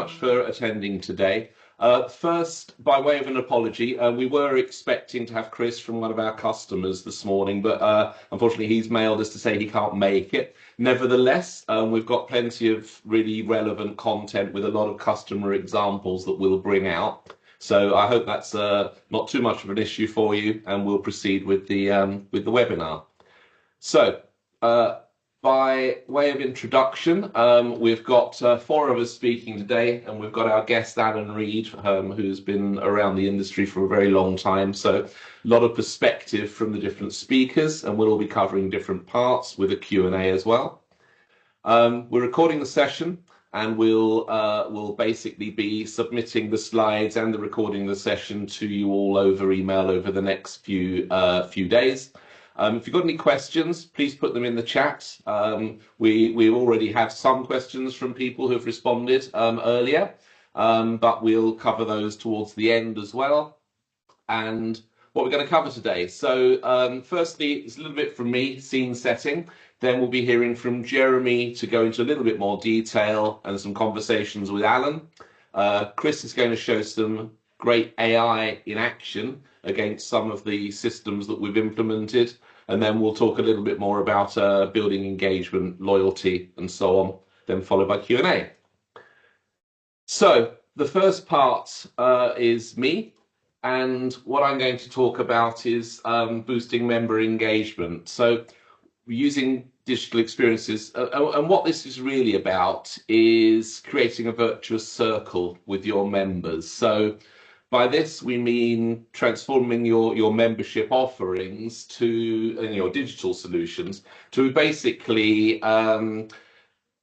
much for attending today. First, by way of an apology, we were expecting to have Chris from one of our customers this morning, but unfortunately he's mailed us to say he can't make it. Nevertheless, we've got plenty of really relevant content with a lot of customer examples that we'll bring out. So I hope that's not too much of an issue for you, and we'll proceed with the webinar. So, by way of introduction, we've got four of us speaking today, and we've got our guest Alan Reed, who's been around the industry for a very long time. So a lot of perspective from the different speakers, and we'll all be covering different parts with a Q&A as well. We're recording the session, and we'll basically be submitting the slides and the recording of the session to you all over email over the next few days. If you've got any questions, please put them in the chat. We already have some questions from people who have responded earlier, but we'll cover those towards the end as well. And what we're going to cover today. So firstly, it's a little bit from me, scene setting. Then we'll be hearing from Jeremy to go into a little bit more detail and some conversations with Alan. Chris is going to show some great AI in action against some of the systems that we've implemented. And then we'll talk a little bit more about building engagement, loyalty, and so on, then followed by Q&A. So the first part is me. And what I'm going to talk about is boosting member engagement. So using digital experiences, and what this is really about is creating a virtuous circle with your members. So by this, we mean transforming your membership offerings to your digital solutions to basically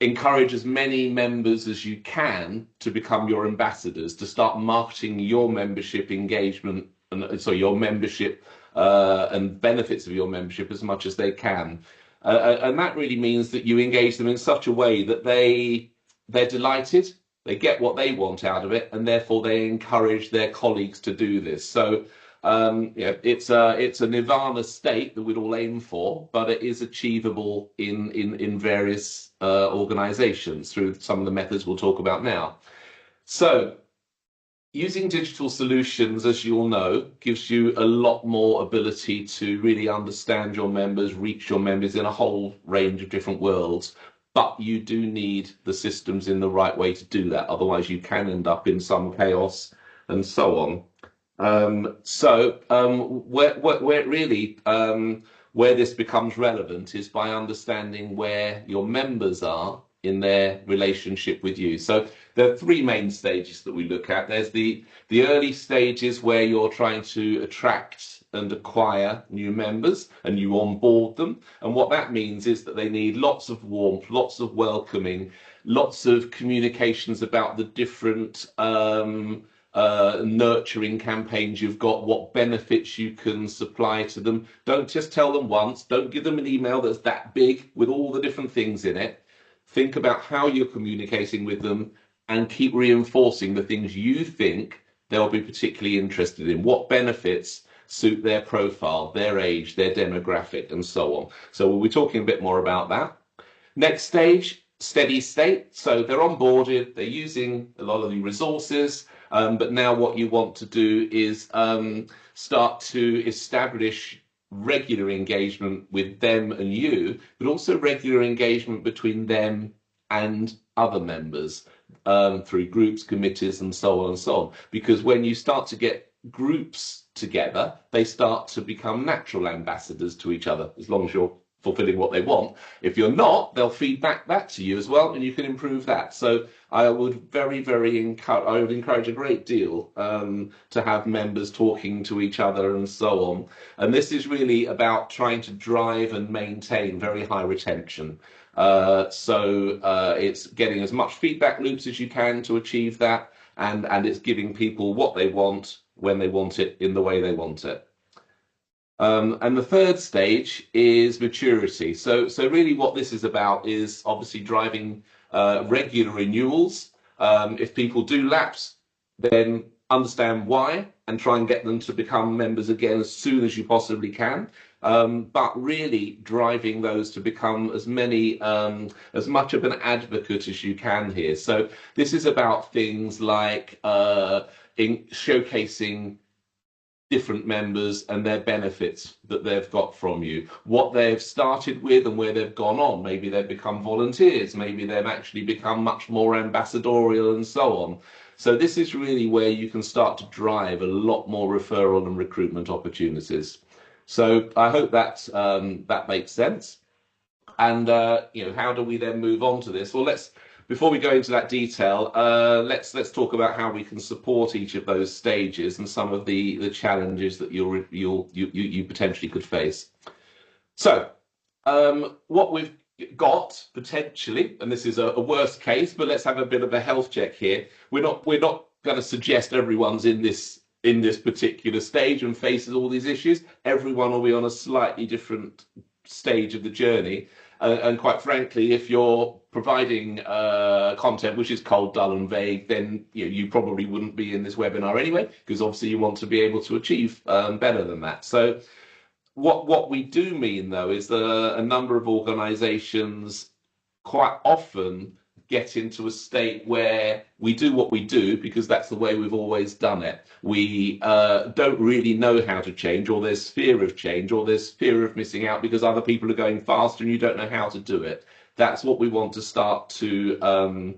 encourage as many members as you can to become your ambassadors, to start marketing your membership engagement and so your membership and benefits of your membership as much as they can. And that really means that you engage them in such a way that they're delighted. They get what they want out of it, and therefore they encourage their colleagues to do this. So it's a nirvana state that we'd all aim for, but it is achievable in various organizations through some of the methods we'll talk about now. So using digital solutions, as you all know, gives you a lot more ability to really understand your members, reach your members in a whole range of different worlds. But you do need the systems in the right way to do that. Otherwise, you can end up in some chaos and so on. Where this becomes relevant is by understanding where your members are in their relationship with you. So there are three main stages that we look at. There's the early stages where you're trying to attract and acquire new members and you onboard them. And what that means is that they need lots of warmth, lots of welcoming, lots of communications about the different nurturing campaigns you've got, what benefits you can supply to them. Don't just tell them once. Don't give them an email that's that big with all the different things in it. Think about how you're communicating with them and keep reinforcing the things you think they'll be particularly interested in. What benefits suit their profile, their age, their demographic, and so on. So we'll be talking a bit more about that. Next stage, steady state. So they're onboarded, they're using a lot of the resources, but now what you want to do is start to establish regular engagement with them and you, but also regular engagement between them and other members through groups, committees, and so on and so on. Because when you start to get groups together, they start to become natural ambassadors to each other, as long as you're fulfilling what they want. If you're not, they'll feed back that to you as well, and you can improve that. So I would encourage a great deal to have members talking to each other and so on. And this is really about trying to drive and maintain very high retention. It's getting as much feedback loops as you can to achieve that, and it's giving people what they want, when they want it, in the way they want it. And the third stage is maturity. So really what this is about is obviously driving regular renewals. If people do lapse, then understand why and try and get them to become members again as soon as you possibly can. but really driving those to become as much of an advocate as you can here. So this is about things like in showcasing different members and their benefits that they've got from you, what they've started with and where they've gone on. Maybe they've become volunteers, maybe they've actually become much more ambassadorial and so on. So this is really where you can start to drive a lot more referral and recruitment opportunities. So I hope that that makes sense. And how do we then move on to this? Well, before we go into that detail, let's talk about how we can support each of those stages and some of the challenges that you potentially could face. So, what we've got potentially, and this is a worst case, but let's have a bit of a health check here. We're not going to suggest everyone's in this particular stage and faces all these issues. Everyone will be on a slightly different stage of the journey. And quite frankly, if you're providing content which is cold, dull, and vague, then you probably wouldn't be in this webinar anyway, because obviously you want to be able to achieve better than that. So what we do mean, though, is that a number of organizations quite often get into a state where we do what we do because that's the way we've always done it. We don't really know how to change, or there's fear of change, or there's fear of missing out because other people are going faster and you don't know how to do it. That's what we want to start to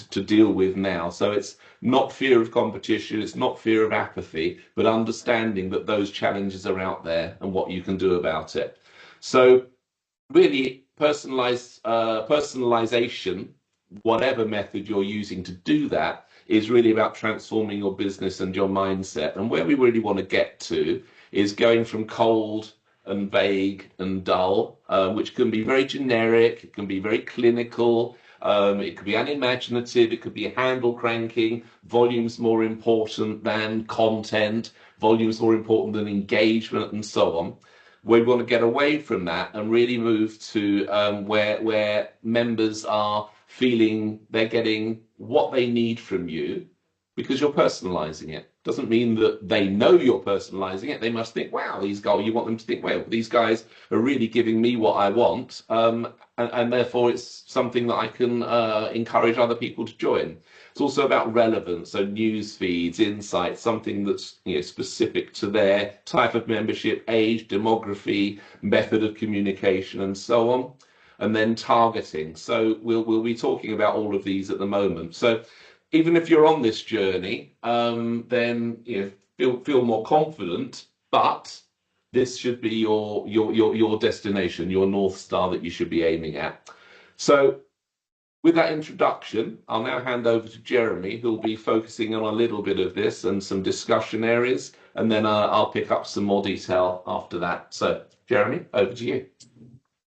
deal with now. So it's not fear of competition, it's not fear of apathy, but understanding that those challenges are out there and what you can do about it. So really personalization, whatever method you're using to do that, is really about transforming your business and your mindset. And where we really want to get to is going from cold and vague and dull, which can be very generic, it can be very clinical, it could be unimaginative, it could be handle cranking, volume's more important than content, volume's more important than engagement, and so on. We want to get away from that and really move to where members are feeling they're getting what they need from you because you're personalizing it. Doesn't mean that they know you're personalizing it. They must think, wow, these guys, you want them to think, well, these guys are really giving me what I want. And therefore it's something that I can encourage other people to join. It's also about relevance, so news feeds, insights, something that's specific to their type of membership, age, demography, method of communication, and so on. And then targeting. So we'll be talking about all of these at the moment. So even if you're on this journey, then feel more confident, but this should be your destination, your North Star that you should be aiming at. So with that introduction, I'll now hand over to Jeremy, who'll be focusing on a little bit of this and some discussion areas, and then I'll pick up some more detail after that. So Jeremy, over to you.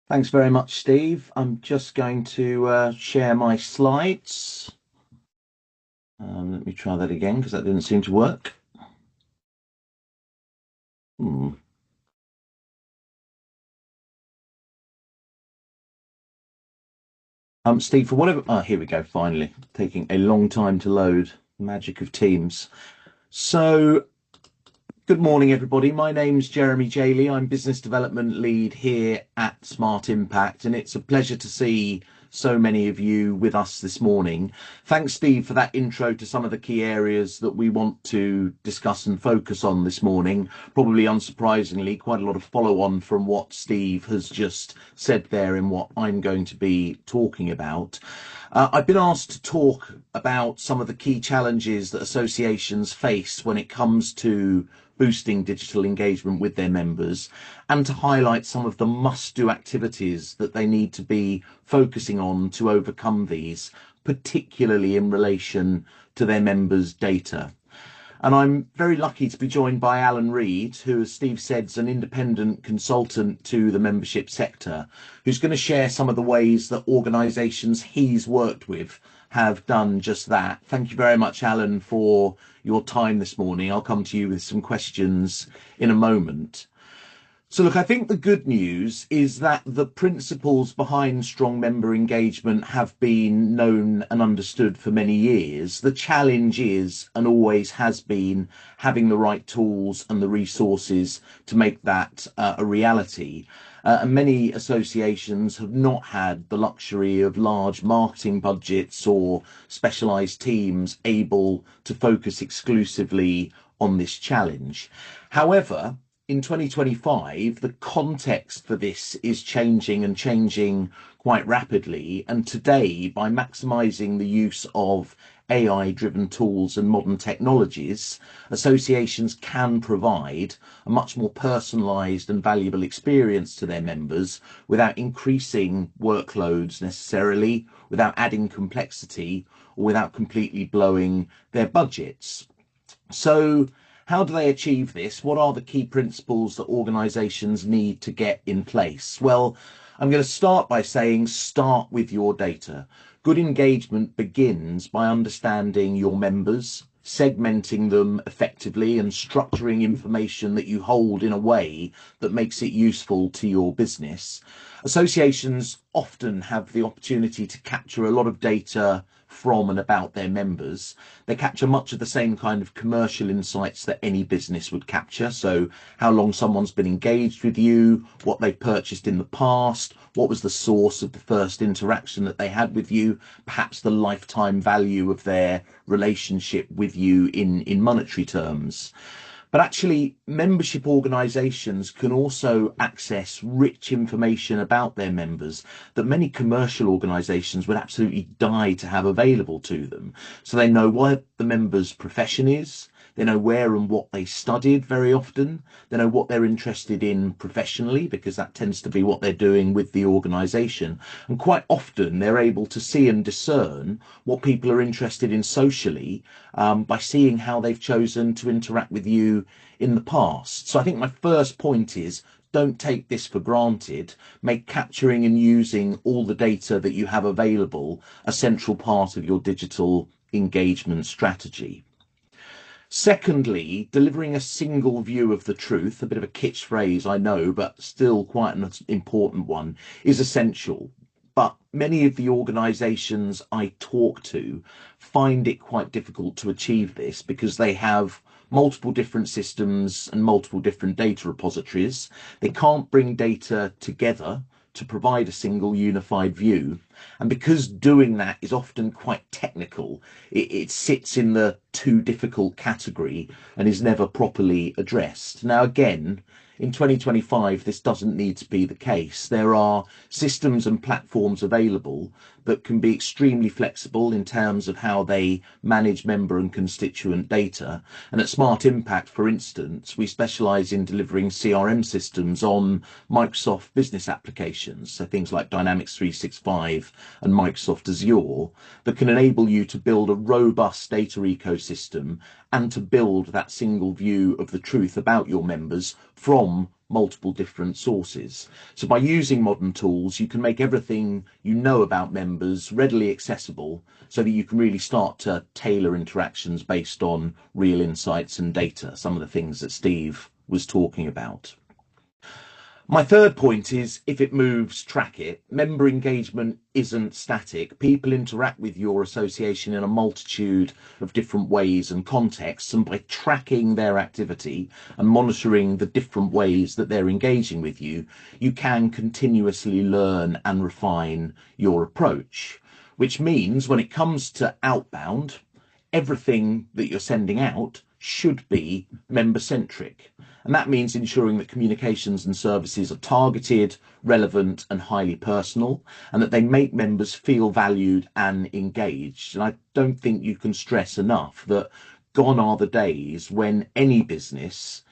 Thanks very much, Steve. I'm just going to share my slides. Let me try that again because that didn't seem to work. Steve, for whatever, here we go, finally. Taking a long time to load. Magic of Teams. So, good morning, everybody. My name's Jeremy Jaley. I'm Business Development Lead here at Smart Impact, and it's a pleasure to see so many of you with us this morning. Thanks, Steve, for that intro to some of the key areas that we want to discuss and focus on this morning. Probably unsurprisingly, quite a lot of follow-on from what Steve has just said there in what I'm going to be talking about. I've been asked to talk about some of the key challenges that associations face when it comes to boosting digital engagement with their members, and to highlight some of the must-do activities that they need to be focusing on to overcome these, particularly in relation to their members' data. And I'm very lucky to be joined by Alan Reed, who, as Steve said, is an independent consultant to the membership sector, who's going to share some of the ways that organisations he's worked with have done just that. Thank you very much, Alan, for your time this morning. I'll come to you with some questions in a moment. So, look, I think the good news is that the principles behind strong member engagement have been known and understood for many years. The challenge is, and always has been, having the right tools and the resources to make that a reality. And many associations have not had the luxury of large marketing budgets or specialised teams able to focus exclusively on this challenge. However, in 2025, the context for this is changing and changing quite rapidly. And today, by maximizing the use of AI driven tools and modern technologies, associations can provide a much more personalized and valuable experience to their members without increasing workloads necessarily, without adding complexity, or without completely blowing their budgets. So, how do they achieve this? What are the key principles that organizations need to get in place? Well, I'm going to start by saying start with your data. Good engagement begins by understanding your members, segmenting them effectively, and structuring information that you hold in a way that makes it useful to your business. Associations often have the opportunity to capture a lot of data from and about their members. They capture much of the same kind of commercial insights that any business would capture. So, how long someone's been engaged with you, what they've purchased in the past, what was the source of the first interaction that they had with you, perhaps the lifetime value of their relationship with you in monetary terms. But actually, membership organisations can also access rich information about their members that many commercial organisations would absolutely die to have available to them. So they know what the member's profession is, they know where and what they studied very often, they know what they're interested in professionally, because that tends to be what they're doing with the organisation. And quite often they're able to see and discern what people are interested in socially by seeing how they've chosen to interact with you in the past. So I think my first point is, don't take this for granted. Make capturing and using all the data that you have available a central part of your digital engagement strategy. Secondly, delivering a single view of the truth, a bit of a kitsch phrase, I know, but still quite an important one, is essential. But many of the organisations I talk to find it quite difficult to achieve this because they have multiple different systems and multiple different data repositories. They can't bring data together to provide a single unified view. And because doing that is often quite technical, it sits in the too difficult category and is never properly addressed. Now, again, in 2025, this doesn't need to be the case. There are systems and platforms available that can be extremely flexible in terms of how they manage member and constituent data. And at Smart Impact, for instance, we specialise in delivering CRM systems on Microsoft business applications, so things like Dynamics 365 and Microsoft Azure, that can enable you to build a robust data ecosystem and to build that single view of the truth about your members from multiple different sources. So by using modern tools, you can make everything you know about members readily accessible so that you can really start to tailor interactions based on real insights and data, some of the things that Steve was talking about. My third point is, if it moves, track it. Member engagement isn't static. People interact with your association in a multitude of different ways and contexts, and by tracking their activity and monitoring the different ways that they're engaging with you, you can continuously learn and refine your approach. Which means when it comes to outbound, everything that you're sending out should be member centric. And that means ensuring that communications and services are targeted, relevant, and highly personal, and that they make members feel valued and engaged. And I don't think you can stress enough that gone are the days when any business,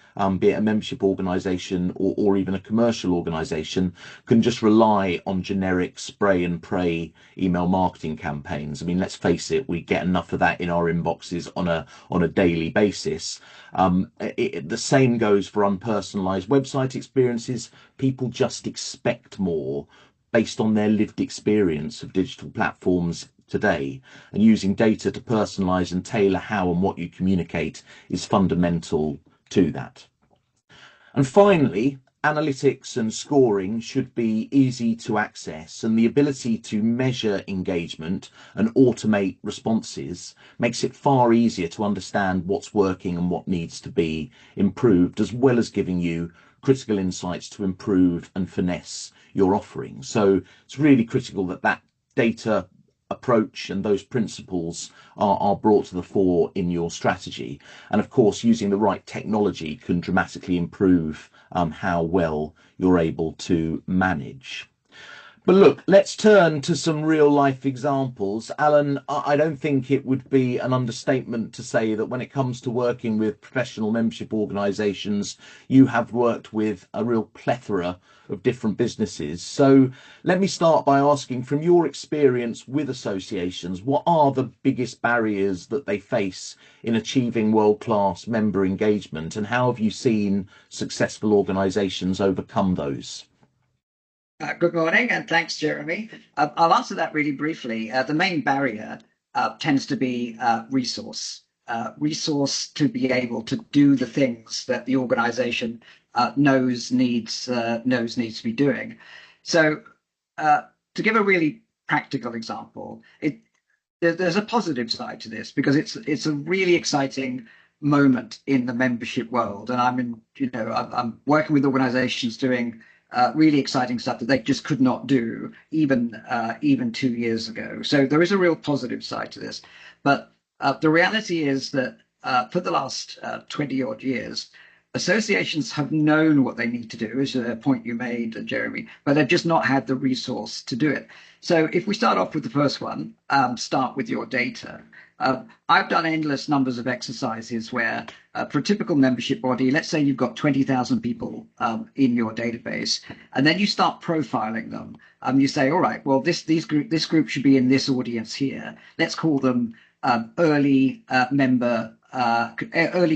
be it a membership organisation or even a commercial organisation, can just rely on generic spray and pray email marketing campaigns. I mean, let's face it, we get enough of that in our inboxes on a daily basis. The same goes for unpersonalised website experiences. People just expect more based on their lived experience of digital platforms today, and using data to personalise and tailor how and what you communicate is fundamental to that. And finally, analytics and scoring should be easy to access, and the ability to measure engagement and automate responses makes it far easier to understand what's working and what needs to be improved, as well as giving you critical insights to improve and finesse your offering. So it's really critical that that data approach and those principles are brought to the fore in your strategy. And of course, using the right technology can dramatically improve how well you're able to manage. But look, let's turn to some real life examples. Alan, I don't think it would be an understatement to say that when it comes to working with professional membership organisations, you have worked with a real plethora of different businesses. So let me start by asking, from your experience with associations, what are the biggest barriers that they face in achieving world-class member engagement, and how have you seen successful organisations overcome those? Good morning, and thanks, Jeremy. I'll answer that really briefly. The main barrier tends to be resource to be able to do the things that the organization knows needs to be doing. So, to give a really practical example, there's a positive side to this, because it's a really exciting moment in the membership world, and I'm working with organizations doing really exciting stuff that they just could not do even 2 years ago. So there is a real positive side to this, but the reality is that for the last 20 odd years, associations have known what they need to do, is a point you made, Jeremy, but they've just not had the resource to do it. So if we start off with the first one, start with your data. I've done endless numbers of exercises where, for a typical membership body, let's say you've got 20,000 people in your database, and then you start profiling them. You say, all right, well, this group should be in this audience here. Let's call them early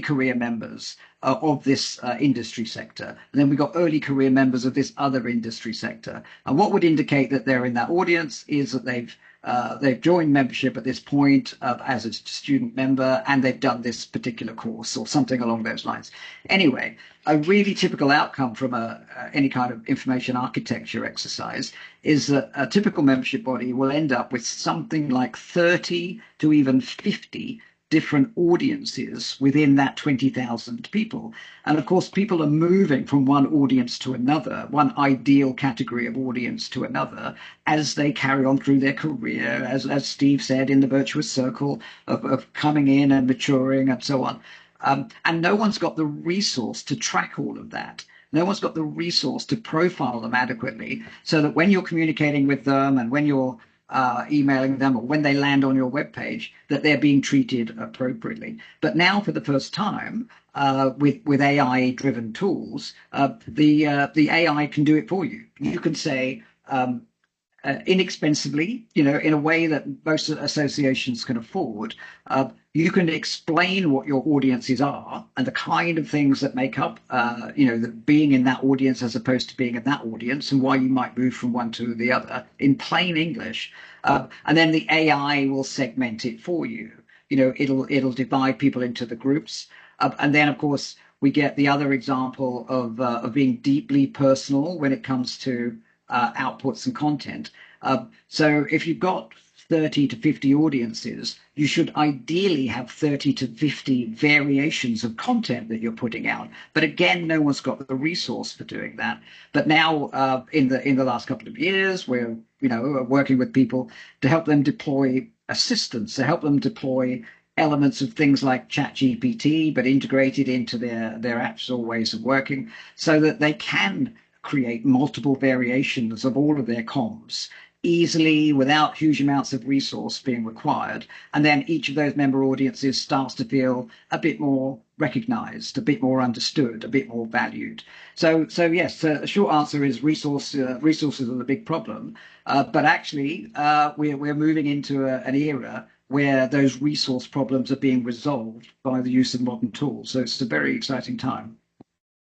career members of this industry sector. And then we've got early career members of this other industry sector. And what would indicate that they're in that audience is that they've joined membership at this point as a student member, and they've done this particular course or something along those lines. Anyway, a really typical outcome from any kind of information architecture exercise is that a typical membership body will end up with something like 30 to even 50 different audiences within that 20,000 people. And of course, people are moving from one audience to another, one ideal category of audience to another, as they carry on through their career, as Steve said, in the virtuous circle of coming in and maturing and so on. And no one's got the resource to track all of that. No one's got the resource to profile them adequately, so that when you're communicating with them and when you're emailing them, or when they land on your webpage, that they're being treated appropriately. But now, for the first time, with AI-driven tools, the AI can do it for you. You can say, inexpensively, in a way that most associations can afford, you can explain what your audiences are and the kind of things that make up, being in that audience as opposed to being in that audience, and why you might move from one to the other in plain English. And then the AI will segment it for you. It'll divide people into the groups. And then, of course, we get the other example of being deeply personal when it comes to outputs and content. So if you've got 30 to 50 audiences, you should ideally have 30 to 50 variations of content that you're putting out. But again, no one's got the resource for doing that. But now, in the last couple of years, we're working with people to help them deploy assistance, to help them deploy elements of things like ChatGPT, but integrated into their apps or ways of working, so that they can create multiple variations of all of their comms easily, without huge amounts of resource being required. And then each of those member audiences starts to feel a bit more recognized, a bit more understood, a bit more valued. So yes, the short answer is resources are the big problem. But actually, we're moving into an era where those resource problems are being resolved by the use of modern tools. So it's a very exciting time.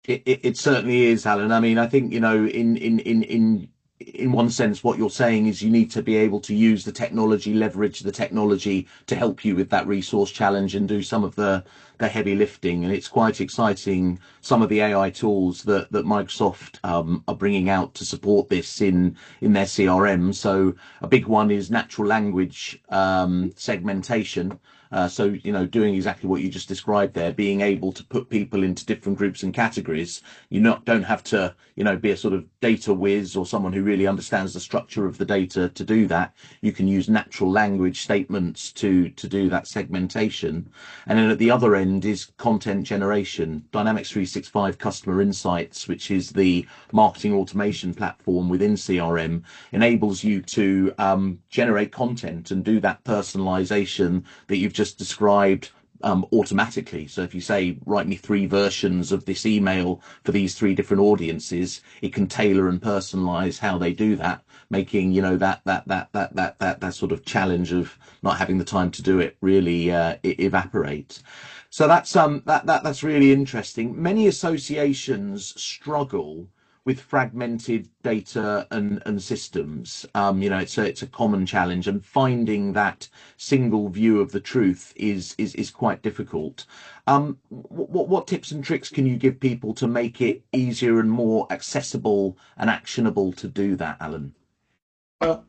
It certainly is, Alan. I mean, I think, in in one sense, what you're saying is you need to be able to use the technology, leverage the technology to help you with that resource challenge and do some of the heavy lifting. And it's quite exciting, some of the AI tools that Microsoft are bringing out to support this in their CRM. So a big one is natural language segmentation. So, doing exactly what you just described there, being able to put people into different groups and categories. Don't have to, be a sort of data whiz or someone who really understands the structure of the data to do that. You can use natural language statements to do that segmentation. And then at the other end is content generation. Dynamics 365 Customer Insights, which is the marketing automation platform within CRM, enables you to generate content and do that personalization that you've just described automatically. So if you say, write me 3 versions of this email for these 3 different audiences, it can tailor and personalize how they do that, making, that sort of challenge of not having the time to do it really evaporate. So that's really interesting. Many associations struggle with fragmented data and systems. It's a common challenge, and finding that single view of the truth is quite difficult. What tips and tricks can you give people to make it easier and more accessible and actionable to do that, Alan? Well,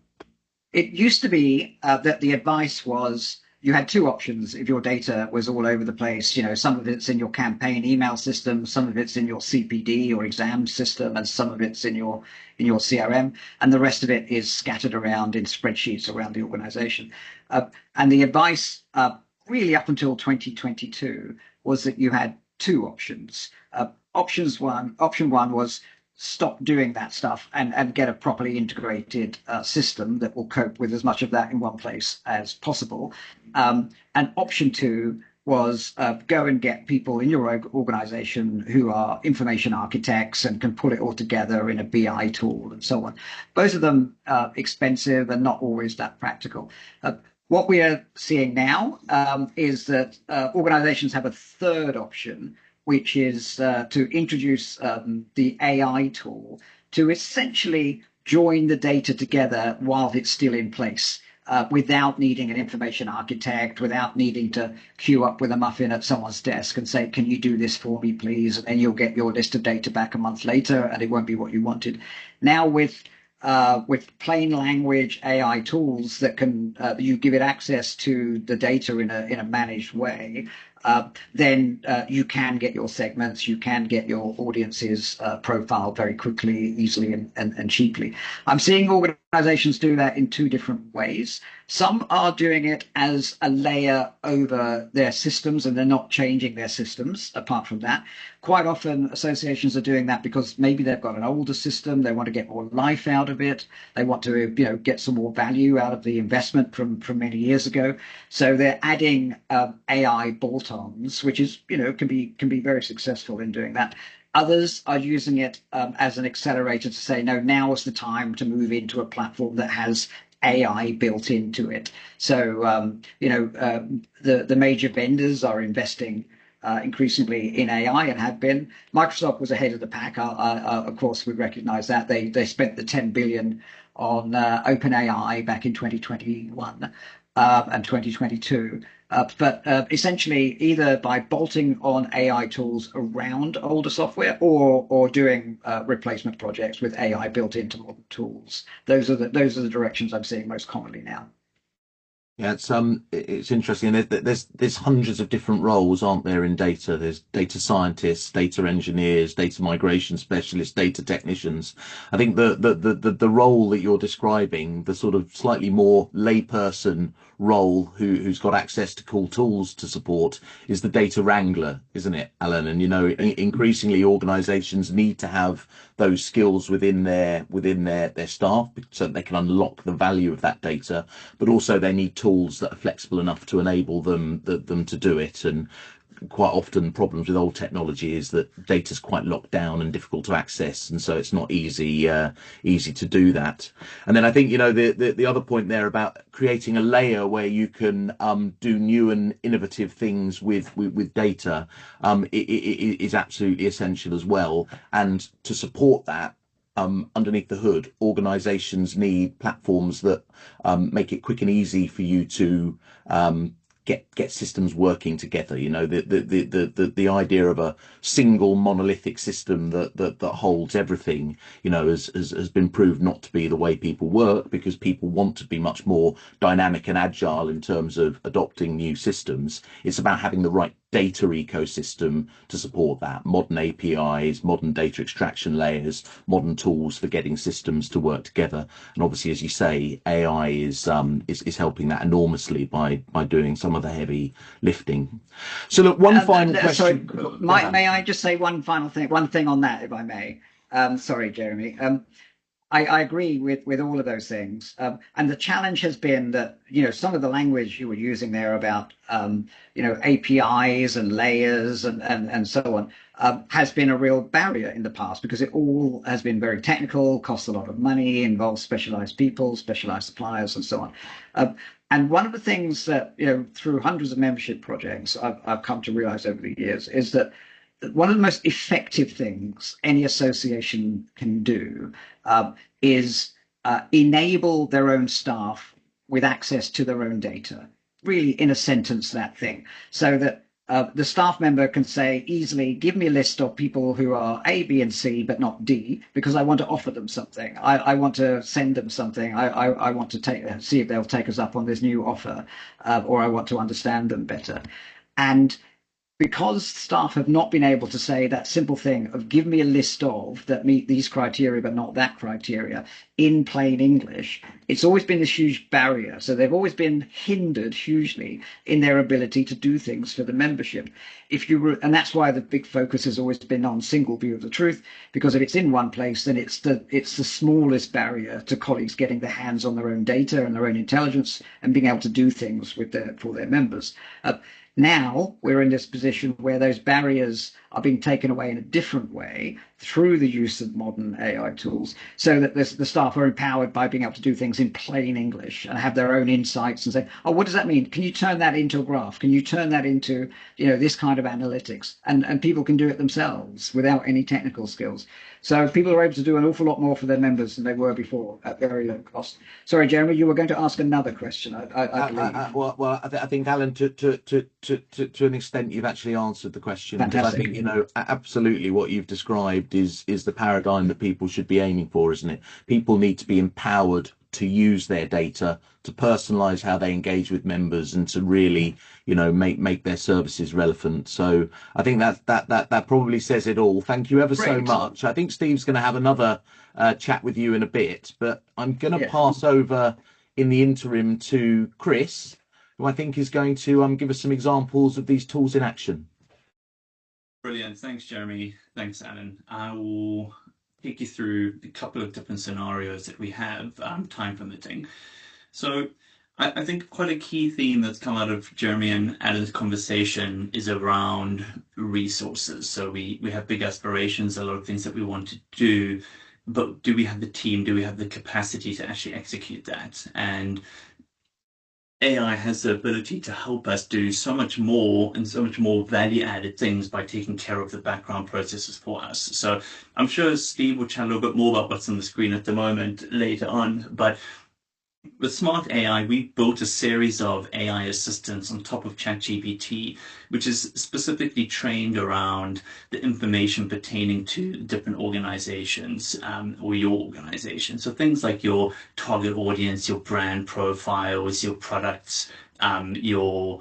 it used to be that the advice was you had 2 options if your data was all over the place. Some of it's in your campaign email system, some of it's in your CPD or exam system, and some of it's in your CRM, and the rest of it is scattered around in spreadsheets around the organization. And the advice really up until 2022 was that you had 2 options. Option one was stop doing that stuff and get a properly integrated system that will cope with as much of that in one place as possible. And option 2 was go and get people in your organization who are information architects and can pull it all together in a BI tool and so on. Both of them are expensive and not always that practical. What we are seeing now is that organizations have a third option, which is to introduce the AI tool to essentially join the data together while it's still in place, without needing an information architect, without needing to queue up with a muffin at someone's desk and say, can you do this for me, please? And then you'll get your list of data back a month later, and it won't be what you wanted. Now with plain language AI tools that can you give it access to the data in a managed way, then you can get your segments, you can get your audiences profiled very quickly, easily, and cheaply. I'm seeing organizations do that in 2 different ways. Some are doing it as a layer over their systems, and they're not changing their systems apart from that. Quite often associations are doing that because maybe they've got an older system, they want to get more life out of it, they want to get some more value out of the investment from many years ago. So they're adding AI bolt-ons, which is can be very successful in doing that. Others are using it as an accelerator to say, no, now is the time to move into a platform that has AI built into it. So, the major vendors are investing increasingly in AI and have been. Microsoft was ahead of the pack. Of course, we recognize that. They spent the 10 billion on OpenAI back in 2021 and 2022. But essentially, either by bolting on AI tools around older software or doing replacement projects with AI built into modern tools. Those are the directions I'm seeing most commonly now. Yeah, it's interesting. There's hundreds of different roles, aren't there, in data? There's data scientists, data engineers, data migration specialists, data technicians. I think the role that you're describing, the sort of slightly more layperson role who's got access to cool tools to support, is the data wrangler, isn't it, Alan? And increasingly organizations need to have those skills within their staff so that they can unlock the value of that data, but also they need tools that are flexible enough to enable them to do it. And quite often problems with old technology is that data's quite locked down and difficult to access, and so it's not easy to do that. And then I think the other point there about creating a layer where you can do new and innovative things with data is absolutely essential as well. And to support that, underneath the hood, organizations need platforms that make it quick and easy for you to get systems working together. You know, the idea of a single monolithic system that holds everything, you know, has been proved not to be the way people work, because people want to be much more dynamic and agile in terms of adopting new systems. It's about having the right data ecosystem to support that. Modern APIs, modern data extraction layers, modern tools for getting systems to work together. And obviously, as you say, AI is helping that enormously by doing some of the heavy lifting. So look, one final question. Sorry, may I just say one thing on that, if I may? Sorry, Jeremy. I agree with all of those things. And the challenge has been that, you know, some of the language you were using there about, you know, APIs and layers and so on, has been a real barrier in the past, because it all has been very technical, costs a lot of money, involves specialized people, specialized suppliers, and so on. And one of the things that, you know, through hundreds of membership projects, I've come to realize over the years is that one of the most effective things any association can do is enable their own staff with access to their own data. Really, in a sentence, that thing, so that the staff member can say easily, give me a list of people who are A, B, and C, but not D, because I want to offer them something. I want to send them something. I want to see if they'll take us up on this new offer, or I want to understand them better. And because staff have not been able to say that simple thing of give me a list of that meet these criteria but not that criteria in plain English, it's always been this huge barrier. So they've always been hindered hugely in their ability to do things for the membership. And that's why the big focus has always been on single view of the truth, because if it's in one place, then it's the smallest barrier to colleagues getting their hands on their own data and their own intelligence and being able to do things for their members. Now we're in this position where those barriers are being taken away in a different way through the use of modern AI tools, so that the staff are empowered by being able to do things in plain English and have their own insights and say, oh, what does that mean? Can you turn that into a graph? Can you turn that into, you know, this kind of analytics? And people can do it themselves without any technical skills. So people are able to do an awful lot more for their members than they were before at very low cost. Sorry, Jeremy, you were going to ask another question, I believe. Well, I think, Alan, to an extent, you've actually answered the question. Fantastic. I think, you know, absolutely what you've described is the paradigm that people should be aiming for, isn't it? People need to be empowered to use their data, to personalize how they engage with members, and to really, you know, make their services relevant. So I think that probably says it all. Thank you ever so much. I think Steve's going to have another chat with you in a bit, but I'm going to pass over in the interim to Chris, who I think is going to give us some examples of these tools in action. Brilliant. Thanks, Jeremy. Thanks, Alan. I will take you through a couple of different scenarios that we have, time permitting. So I think quite a key theme that's come out of Jeremy and Alan's conversation is around resources. So we have big aspirations, a lot of things that we want to do, but do we have the team? Do we have the capacity to actually execute that? And AI has the ability to help us do so much more and so much more value-added things by taking care of the background processes for us. So I'm sure Steve will chat a little bit more about what's on the screen at the moment later on, but with Smart AI, we built a series of AI assistants on top of ChatGPT, which is specifically trained around the information pertaining to different organizations, or your organization. So things like your target audience, your brand profiles, your products, your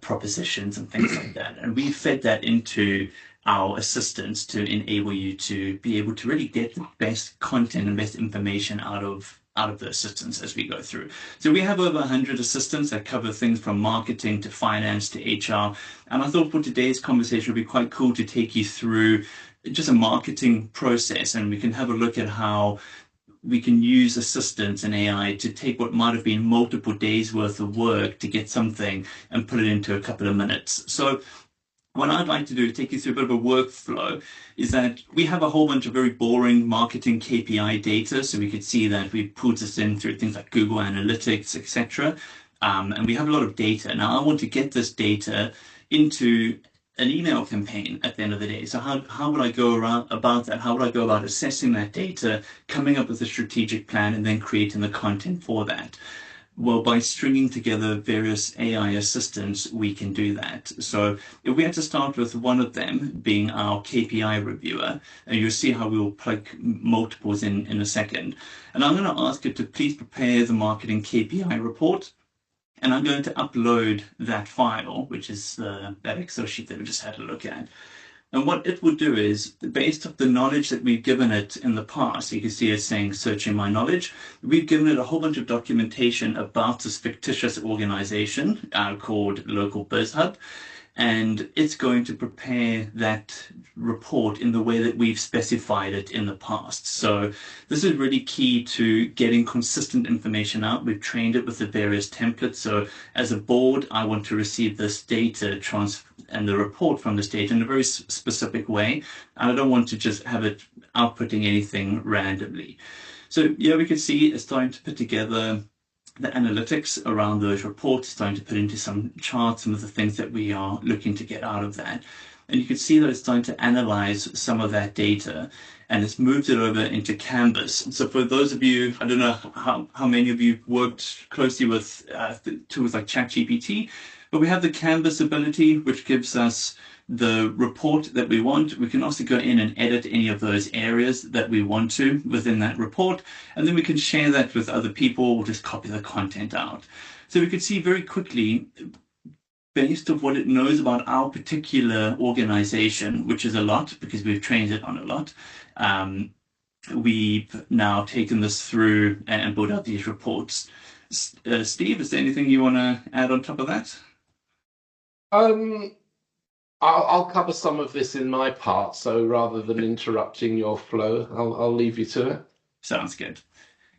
propositions, and things like that. And we fed that into our assistants to enable you to be able to really get the best content and best information out of the assistants as we go through. So we have over 100 assistants that cover things from marketing to finance to HR. And I thought for today's conversation, it would be quite cool to take you through just a marketing process, and we can have a look at how we can use assistants and AI to take what might have been multiple days worth of work to get something and put it into a couple of minutes. So what I'd like to do to take you through a bit of a workflow is that we have a whole bunch of very boring marketing KPI data. So we could see that we pulled this in through things like Google Analytics, etc. And we have a lot of data. Now I want to get this data into an email campaign at the end of the day. So how would I go about that? How would I go about assessing that data, coming up with a strategic plan, and then creating the content for that? Well, by stringing together various AI assistants, we can do that. So if we had to start with one of them being our KPI reviewer, and you'll see how we will plug multiples in a second. And I'm going to ask it to please prepare the marketing KPI report. And I'm going to upload that file, which is that Excel sheet that we just had a look at. And what it would do is, based on the knowledge that we've given it in the past, you can see it saying searching my knowledge, we've given it a whole bunch of documentation about this fictitious organization called Local Biz Hub. And it's going to prepare that report in the way that we've specified it in the past. So this is really key to getting consistent information out. We've trained it with the various templates. So as a board, I want to receive this data and the report from this data in a very specific way. And I don't want to just have it outputting anything randomly. So yeah, we can see it's starting to put together the analytics around those reports, starting to put into some charts, some of the things that we are looking to get out of that. And you can see that it's starting to analyze some of that data, and it's moved it over into Canvas. So for those of you, I don't know how many of you worked closely with tools like ChatGPT, but we have the Canvas ability, which gives us the report that we want. We can also go in and edit any of those areas that we want to within that report, and then we can share that with other people or just copy the content out. So we can see very quickly, based on what it knows about our particular organization, which is a lot because we've trained it on a lot, we've now taken this through and built out these reports. Steve, is there anything you want to add on top of that? I'll cover some of this in my part, so rather than interrupting your flow, I'll leave you to it. Sounds good.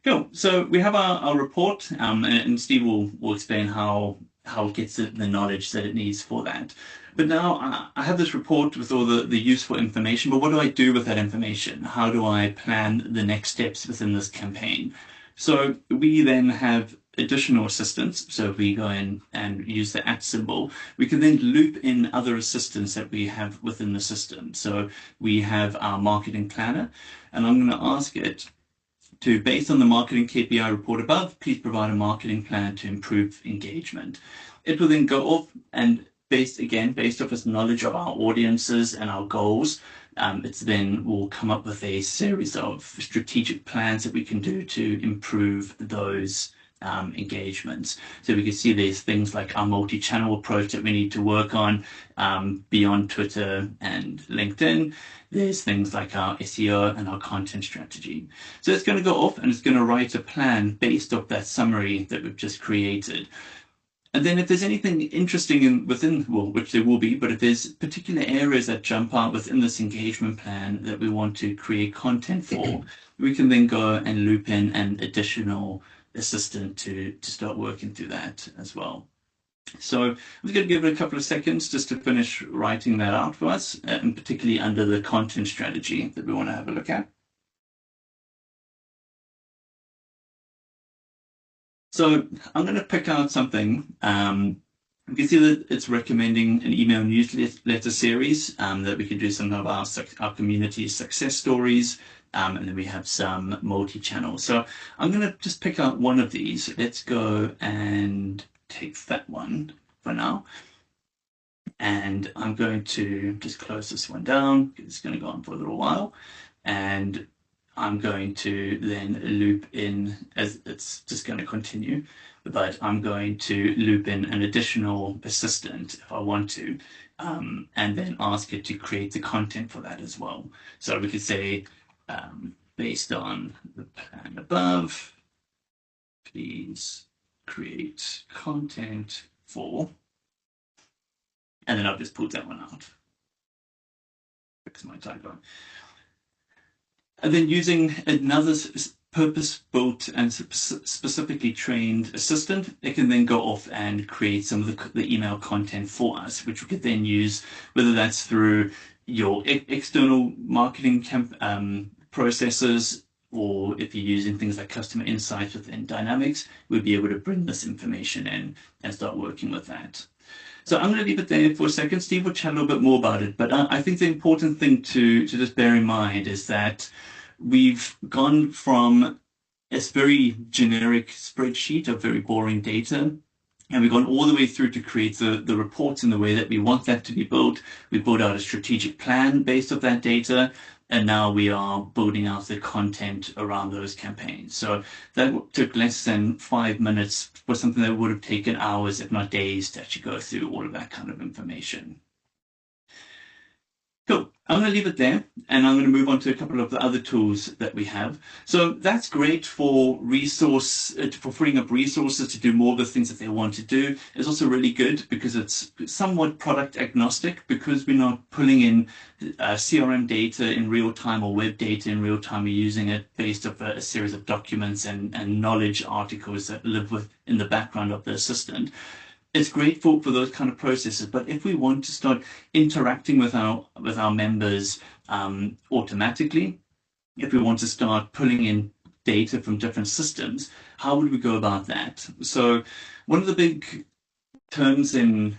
Cool. So we have our report, and Steve will explain how it gets the knowledge that it needs for that. But now I have this report with all the useful information, but what do I do with that information? How do I plan the next steps within this campaign? So we then have additional assistants. So if we go in and use the @ symbol, we can then loop in other assistants that we have within the system. So we have our marketing planner, and I'm going to ask it to, based on the marketing KPI report above, please provide a marketing plan to improve engagement. It will then go off and based off its knowledge of our audiences and our goals, it's then will come up with a series of strategic plans that we can do to improve those engagements. So we can see there's things like our multi-channel approach that we need to work on beyond Twitter and LinkedIn. There's things like our SEO and our content strategy. So it's going to go off and it's going to write a plan based off that summary that we've just created. And then if there's anything interesting within, well, which there will be, but if there's particular areas that jump out within this engagement plan that we want to create content for, we can then go and loop in an additional assistant to start working through that as well. So I'm just going to give it a couple of seconds just to finish writing that out for us, and particularly under the content strategy that we want to have a look at. So I'm going to pick out something. You can see that it's recommending an email newsletter series that we can do some of our community success stories. And then we have some multi-channel. So I'm going to just pick out one of these. Let's go and take that one for now. And I'm going to just close this one down. It's going to go on for a little while. And I'm going to then loop in, as it's just going to continue, but I'm going to loop in an additional assistant if I want to, and then ask it to create the content for that as well. So we could say, based on the plan above, please create content for, and then I've just pulled that one out. Fix my typo. And then using another purpose-built and specifically trained assistant, it can then go off and create some of the email content for us, which we could then use, whether that's through your external marketing processes, or if you're using things like customer insights within Dynamics, we'd be able to bring this information in and start working with that. So I'm going to leave it there for a second. Steve will chat a little bit more about it. But I think the important thing to just bear in mind is that we've gone from this very generic spreadsheet of very boring data, and we've gone all the way through to create the reports in the way that we want that to be built. We built out a strategic plan based off that data, and now we are building out the content around those campaigns. So that took less than 5 minutes for something that would have taken hours, if not days, to actually go through all of that kind of information. Cool. I'm going to leave it there, and I'm going to move on to a couple of the other tools that we have. So that's great for freeing up resources to do more of the things that they want to do. It's also really good because it's somewhat product agnostic, because we're not pulling in CRM data in real time or web data in real time. We're using it based off a series of documents and knowledge articles that live in the background of the assistant. It's great for those kind of processes, but if we want to start interacting with our members automatically, if we want to start pulling in data from different systems, how would we go about that? So one of the big terms in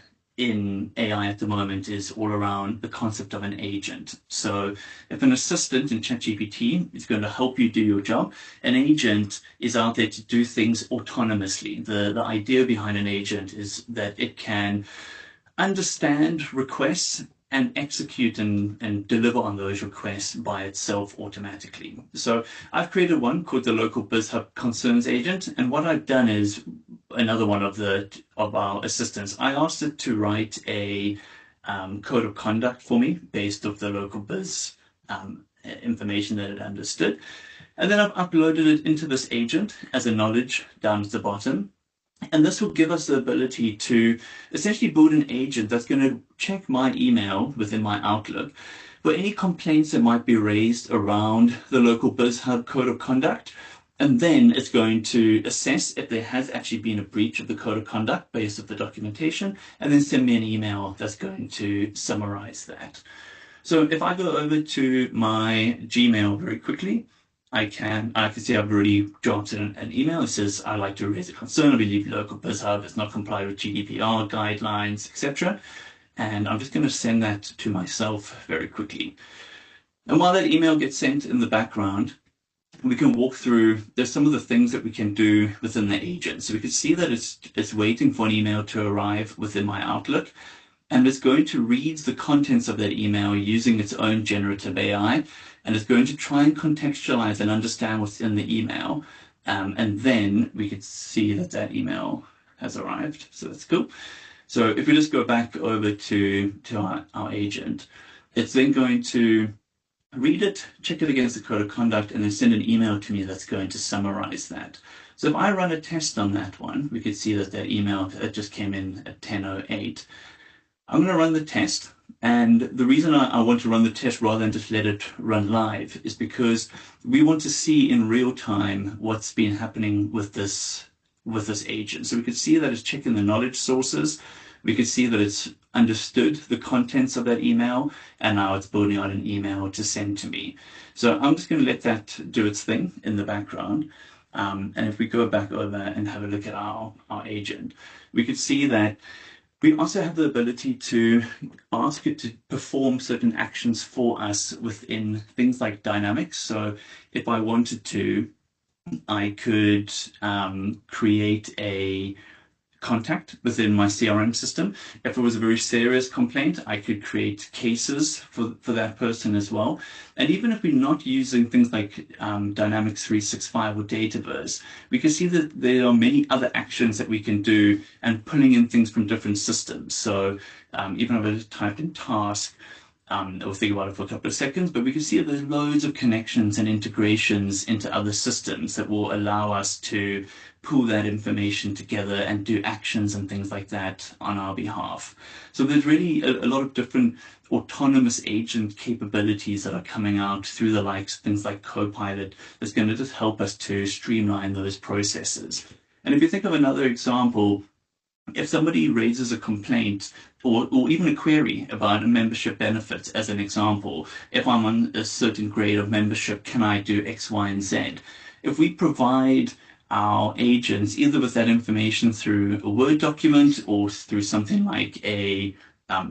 AI at the moment is all around the concept of an agent. So if an assistant in ChatGPT is going to help you do your job, an agent is out there to do things autonomously. The idea behind an agent is that it can understand requests and execute and deliver on those requests by itself automatically. So I've created one called the local BizHub Concerns Agent, and what I've done is another one of our assistants. I asked it to write a code of conduct for me based off the local biz information that it understood, and then I've uploaded it into this agent as a knowledge down at the bottom. And this will give us the ability to essentially build an agent that's going to check my email within my Outlook for any complaints that might be raised around the local BizHub code of conduct. And then it's going to assess if there has actually been a breach of the code of conduct based on the documentation, and then send me an email that's going to summarize that. So if I go over to my Gmail very quickly, I can see I've already drafted an email. It says, I'd like to raise a concern. I believe local BizHub has not complied with GDPR guidelines, etc. And I'm just going to send that to myself very quickly. And while that email gets sent in the background, we can walk through, there's some of the things that we can do within the agent. So we can see that it's waiting for an email to arrive within my Outlook, and it's going to read the contents of that email using its own generative AI, and it's going to try and contextualize and understand what's in the email. And then we could see that that email has arrived. So that's cool. So if we just go back over to our agent, it's then going to read it, check it against the code of conduct, and then send an email to me that's going to summarize that. So if I run a test on that one, we could see that email just came in at 10:08. I'm going to run the test. And the reason I want to run the test rather than just let it run live is because we want to see in real time what's been happening with this agent. So we could see that it's checking the knowledge sources. We could see that it's understood the contents of that email, and now it's building out an email to send to me. So I'm just going to let that do its thing in the background. And if we go back over and have a look at our agent, we could see that we also have the ability to ask it to perform certain actions for us within things like dynamics. So if I wanted to, I could create a contact within my CRM system. If it was a very serious complaint, I could create cases for that person as well. And even if we're not using things like Dynamics 365 or Dataverse, we can see that there are many other actions that we can do and pulling in things from different systems. So even if I typed in task, we'll think about it for a couple of seconds, but we can see that there's loads of connections and integrations into other systems that will allow us to pull that information together and do actions and things like that on our behalf. So there's really a lot of different autonomous agent capabilities that are coming out through the likes of things like Copilot that's going to just help us to streamline those processes. And if you think of another example, if somebody raises a complaint or even a query about a membership benefit, as an example, if I'm on a certain grade of membership, can I do X, Y, and Z? If we provide our agents, either with that information through a Word document or through something like a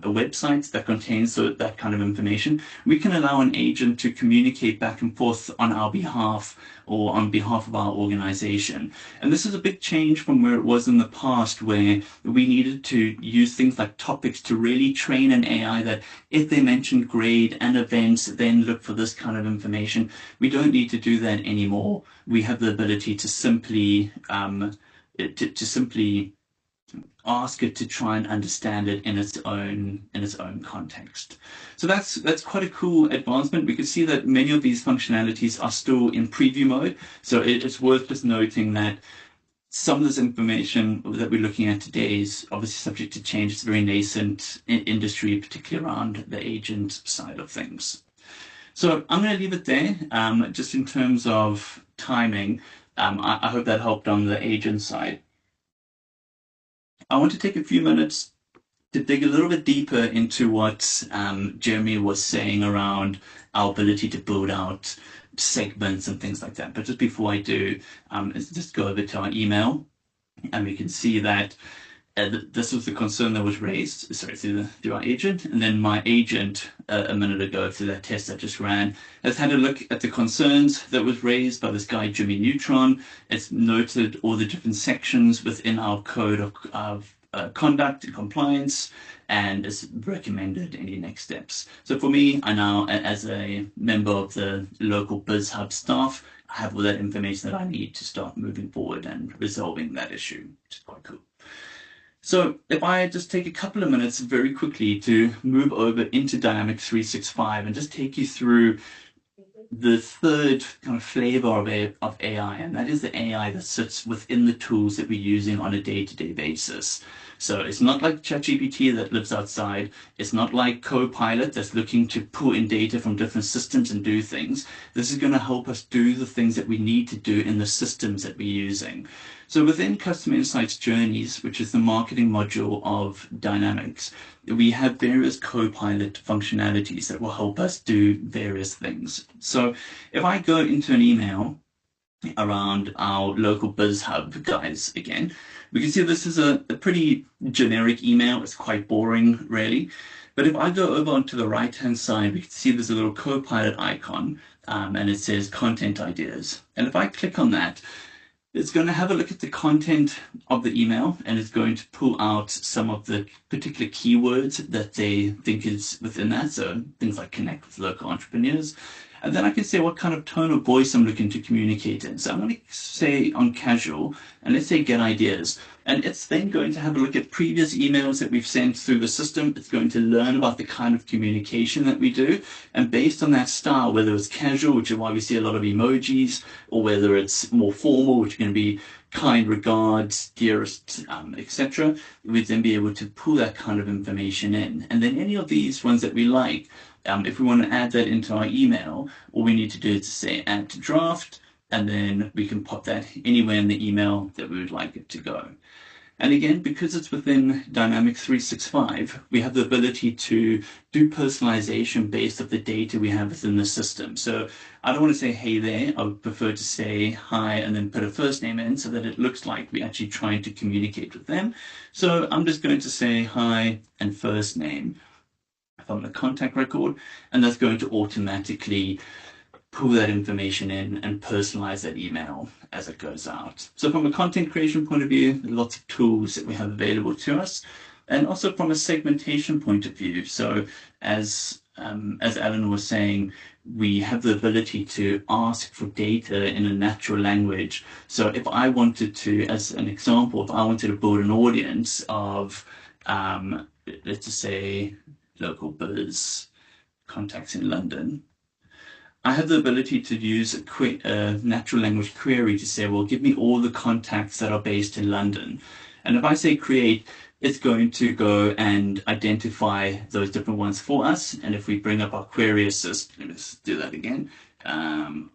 website that contains that kind of information, we can allow an agent to communicate back and forth on our behalf or on behalf of our organization. And this is a big change from where it was in the past, where we needed to use things like topics to really train an AI that if they mention grade and events, then look for this kind of information. We don't need to do that anymore. We have the ability to simply ask it to try and understand it in its own context. So that's quite a cool advancement. We can see that many of these functionalities are still in preview mode. So it's worth just noting that some of this information that we're looking at today is obviously subject to change. It's a very nascent industry, particularly around the agent side of things. So I'm going to leave it there. Just in terms of timing, I hope that helped on the agent side. I want to take a few minutes to dig a little bit deeper into what Jeremy was saying around our ability to build out segments and things like that. But just before I do, let's just go over to our email, and we can see that this was the concern that was raised, through our agent. And then my agent, a minute ago, through that test I just ran, has had a look at the concerns that was raised by this guy, Jimmy Neutron. It's noted all the different sections within our code of conduct and compliance, and has recommended any next steps. So for me, I now, as a member of the local BizHub staff, I have all that information that I need to start moving forward and resolving that issue, which is quite cool. So if I just take a couple of minutes very quickly to move over into Dynamics 365 and just take you through the third kind of flavor of AI, and that is the AI that sits within the tools that we're using on a day-to-day basis. So it's not like ChatGPT that lives outside. It's not like Copilot that's looking to pull in data from different systems and do things. This is going to help us do the things that we need to do in the systems that we're using. So within Customer Insights Journeys, which is the marketing module of Dynamics, we have various Copilot functionalities that will help us do various things. So if I go into an email around our local BizHub guys again, we can see this is a pretty generic email. It's quite boring, really. But if I go over onto the right-hand side, we can see there's a little Copilot icon, and it says Content Ideas. And if I click on that, it's going to have a look at the content of the email, and it's going to pull out some of the particular keywords that they think is within that. So things like connect with local entrepreneurs. And then I can say what kind of tone of voice I'm looking to communicate in. So I'm going to say on casual, and let's say get ideas. And it's then going to have a look at previous emails that we've sent through the system. It's going to learn about the kind of communication that we do. And based on that style, whether it's casual, which is why we see a lot of emojis, or whether it's more formal, which is going to be kind regards, dearest, etc., we'd then be able to pull that kind of information in. And then any of these ones that we like, if we want to add that into our email, all we need to do is to say add to draft, and then we can pop that anywhere in the email that we would like it to go. And again, because it's within Dynamics 365, we have the ability to do personalization based on the data we have within the system. So I don't want to say hey there. I would prefer to say hi and then put a first name in so that it looks like we're actually trying to communicate with them. So I'm just going to say hi and first name from the contact record, and that's going to automatically pull that information in and personalize that email as it goes out. So from a content creation point of view, lots of tools that we have available to us, and also from a segmentation point of view. So as Alan was saying, we have the ability to ask for data in a natural language. So if I wanted to, as an example, if I wanted to build an audience of, let's just say, local biz contacts in London, I have the ability to use a natural language query to say, well, give me all the contacts that are based in London. And if I say create, it's going to go and identify those different ones for us. And if we bring up our query assist, let's do that again,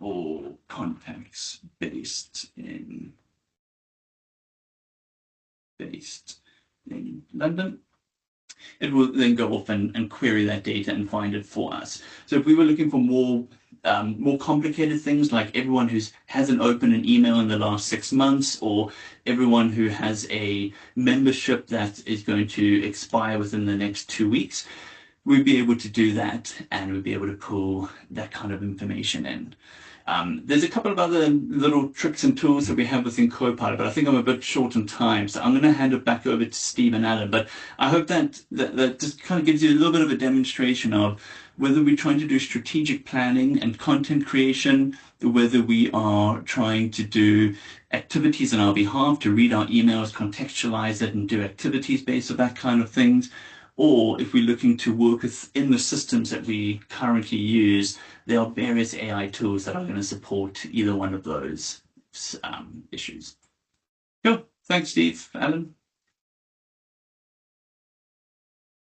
all contacts based in London, it will then go off and query that data and find it for us. So if we were looking for more more complicated things like everyone who hasn't opened an email in the last 6 months, or everyone who has a membership that is going to expire within the next 2 weeks, we'd be able to do that, and we'd be able to pull that kind of information in. There's a couple of other little tricks and tools that we have within Copilot, but I think I'm a bit short on time, so I'm going to hand it back over to Steve and Alan. But I hope that just kind of gives you a little bit of a demonstration of whether we're trying to do strategic planning and content creation, whether we are trying to do activities on our behalf to read our emails, contextualize it, and do activities based on that kind of things, or if we're looking to work within the systems that we currently use, there are various AI tools that are going to support either one of those issues. Cool. Thanks, Steve. Alan?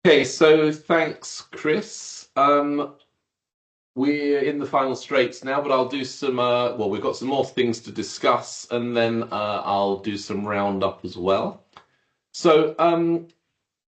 Okay, so thanks, Chris. We're in the final straits now, but I'll do some, well, we've got some more things to discuss, and then I'll do some roundup as well. So,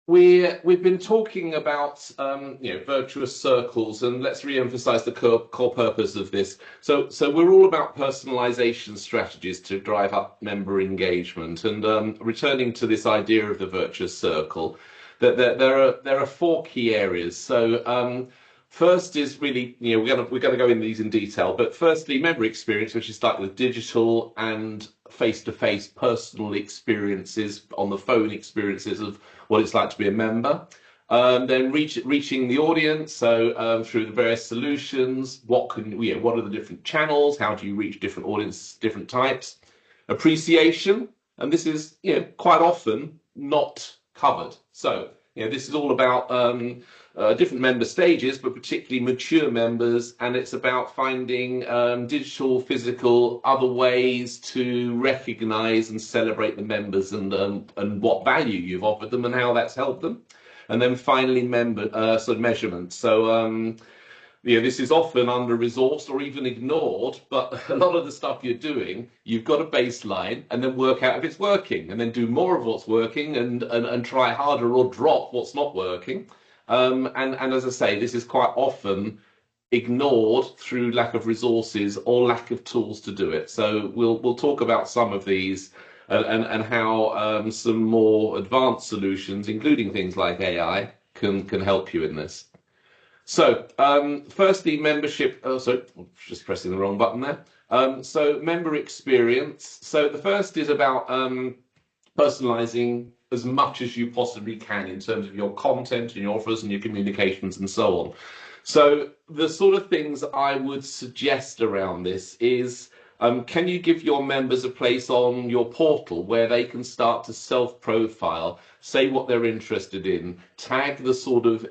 we've been talking about virtuous circles, and let's re-emphasize the core purpose of this. So we're all about personalization strategies to drive up member engagement, and returning to this idea of the virtuous circle, that there are 4 key areas. So first is really, we're going to go into these in detail, but firstly, member experience, which is starting with digital and face-to-face personal experiences on the phone, experiences of what it's like to be a member. Then reaching the audience, so through the various solutions, what are the different channels? How do you reach different audiences, different types? Appreciation, and this is quite often not covered. So this is all about different member stages, but particularly mature members, and it's about finding digital, physical, other ways to recognise and celebrate the members, and what value you've offered them and how that's helped them. And then finally, measurement. So this is often under-resourced or even ignored, but a lot of the stuff you're doing, you've got a baseline and then work out if it's working, and then do more of what's working and try harder or drop what's not working. And as I say, this is quite often ignored through lack of resources or lack of tools to do it. So we'll talk about some of these and how some more advanced solutions, including things like AI, can help you in this. So firstly, membership. Oh, sorry, just pressing the wrong button there. So member experience. So the first is about personalizing as much as you possibly can in terms of your content and your offers and your communications and so on. So the sort of things I would suggest around this is, can you give your members a place on your portal where they can start to self-profile, say what they're interested in, tag the sort of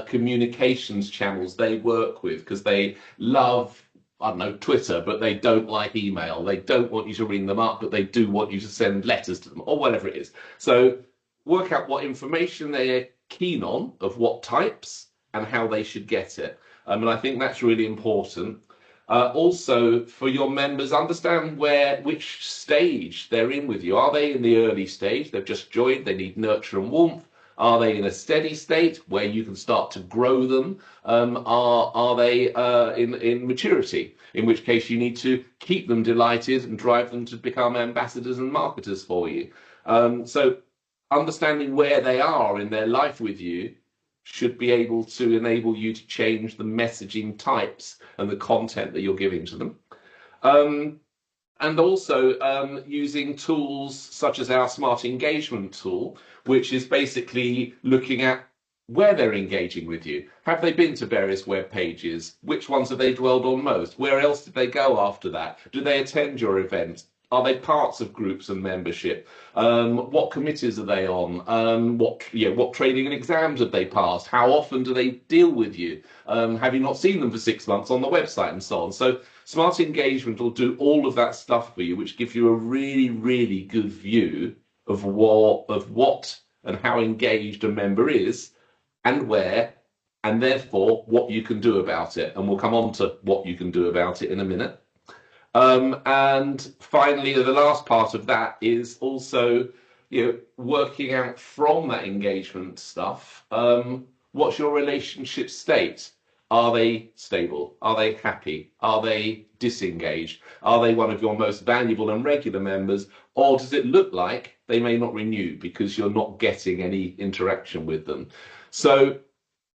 communications channels they work with, because they love, I don't know, Twitter, but they don't like email. They don't want you to ring them up, but they do want you to send letters to them, or whatever it is. So work out what information they're keen on, of what types, and how they should get it. And I think that's really important. Also, for your members, understand which stage they're in with you. Are they in the early stage? They've just joined, they need nurture and warmth. Are they in a steady state where you can start to grow them? Are they in maturity, in which case you need to keep them delighted and drive them to become ambassadors and marketers for you? So understanding where they are in their life with you should be able to enable you to change the messaging types and the content that you're giving to them. And also using tools such as our Smart Engagement tool, which is basically looking at where they're engaging with you. Have they been to various web pages? Which ones have they dwelled on most? Where else did they go after that? Do they attend your events? Are they parts of groups and membership? What committees are they on? What training and exams have they passed? How often do they deal with you? Have you not seen them for 6 months on the website and so on? So Smart Engagement will do all of that stuff for you, which gives you a really, really good view of what and how engaged a member is, and where, and therefore what you can do about it. And we'll come on to what you can do about it in a minute. And finally, the last part of that is also, working out from that engagement stuff, what's your relationship state? Are they stable? Are they happy? Are they disengaged? Are they one of your most valuable and regular members? Or does it look like they may not renew because you're not getting any interaction with them? So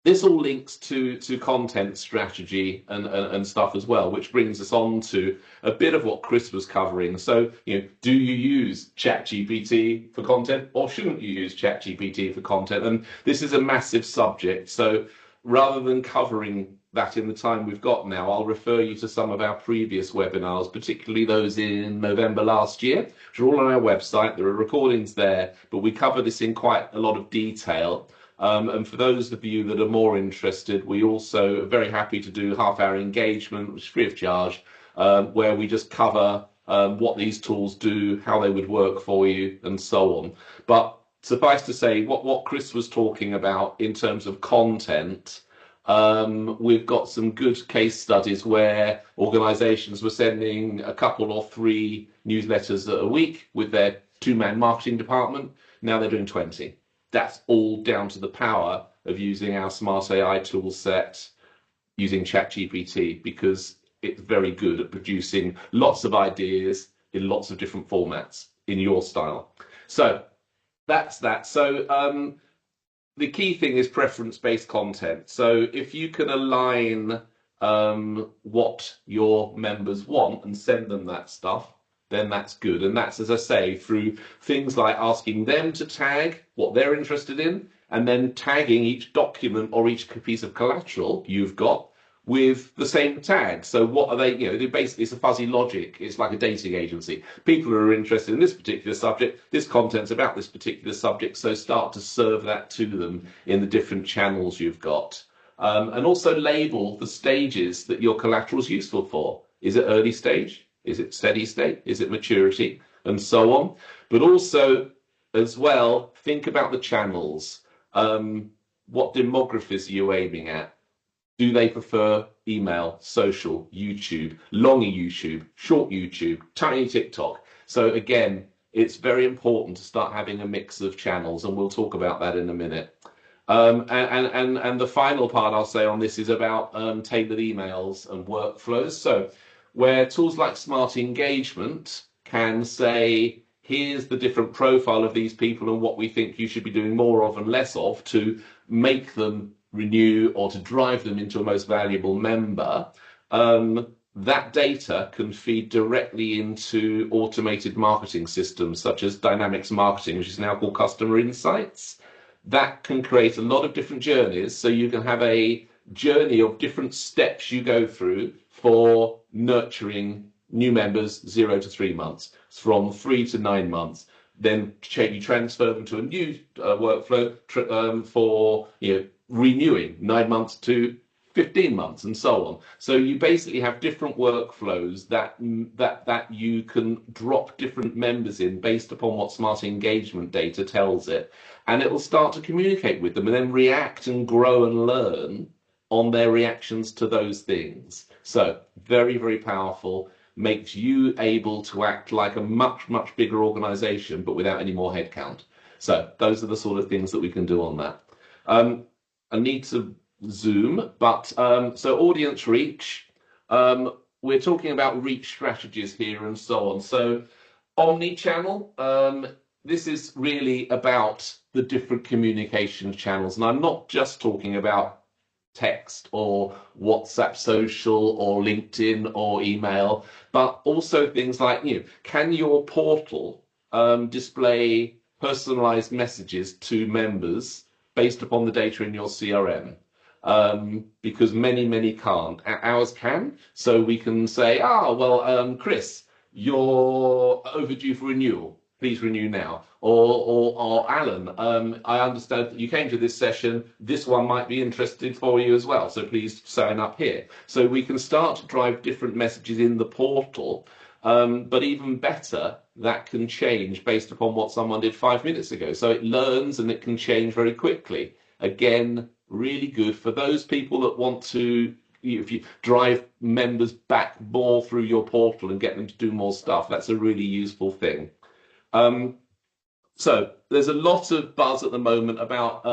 this all links to content strategy and stuff as well, which brings us on to a bit of what Chris was covering. So, do you use ChatGPT for content, or shouldn't you use ChatGPT for content? And this is a massive subject. So rather than covering that in the time we've got now, I'll refer you to some of our previous webinars, particularly those in November last year, which are all on our website. There are recordings there, but we cover this in quite a lot of detail. And for those of you that are more interested, we also are very happy to do half-hour engagement, which is free of charge, where we just cover what these tools do, how they would work for you, and so on. But suffice to say, what Chris was talking about in terms of content, we've got some good case studies where organizations were sending a couple or 3 newsletters a week with their 2-man marketing department. Now they're doing 20. That's all down to the power of using our smart AI tool set, using ChatGPT, because it's very good at producing lots of ideas in lots of different formats in your style. So that's that. So the key thing is preference-based content. So if you can align what your members want and send them that stuff, then that's good. And that's, as I say, through things like asking them to tag what they're interested in, and then tagging each document or each piece of collateral you've got with the same tag. So what are they, basically it's a fuzzy logic. It's like a dating agency. People who are interested in this particular subject, this content's about this particular subject, so start to serve that to them in the different channels you've got. And also label the stages that your collateral is useful for. Is it early stage? Is it steady state? Is it maturity? And so on. But also, as well, think about the channels. What demographics are you aiming at? Do they prefer email, social, YouTube, long YouTube, short YouTube, tiny TikTok? So again, it's very important to start having a mix of channels, and we'll talk about that in a minute. And the final part I'll say on this is about tailored emails and workflows. So where tools like Smart Engagement can say, here's the different profile of these people and what we think you should be doing more of and less of to make them renew or to drive them into a most valuable member, that data can feed directly into automated marketing systems such as Dynamics Marketing, which is now called Customer Insights. That can create a lot of different journeys, so you can have a journey of different steps you go through for nurturing new members 0 to 3 months, from 3 to 9 months. Then you transfer them to a new workflow for renewing 9 months to 15 months and so on. So you basically have different workflows that you can drop different members in based upon what Smart Engagement data tells it, and it will start to communicate with them and then react and grow and learn on their reactions to those things. So very, very powerful, makes you able to act like a much, much bigger organization, but without any more headcount. So those are the sort of things that we can do on that. I need to zoom, but so audience reach, we're talking about reach strategies here and so on. So omni-channel, this is really about the different communication channels. And I'm not just talking about text or WhatsApp social or LinkedIn or email, but also things like, can your portal display personalized messages to members based upon the data in your CRM? Because many can't. Ours can. So we can say, Chris, you're overdue for renewal. Please renew now. Or Alan, I understand that you came to this session. This one might be interested for you as well. So please sign up here. So we can start to drive different messages in the portal. But even better, that can change based upon what someone did 5 minutes ago. So it learns and it can change very quickly. Again, really good for those people that want to, if you drive members back more through your portal and get them to do more stuff, that's a really useful thing. So there's a lot of buzz at the moment about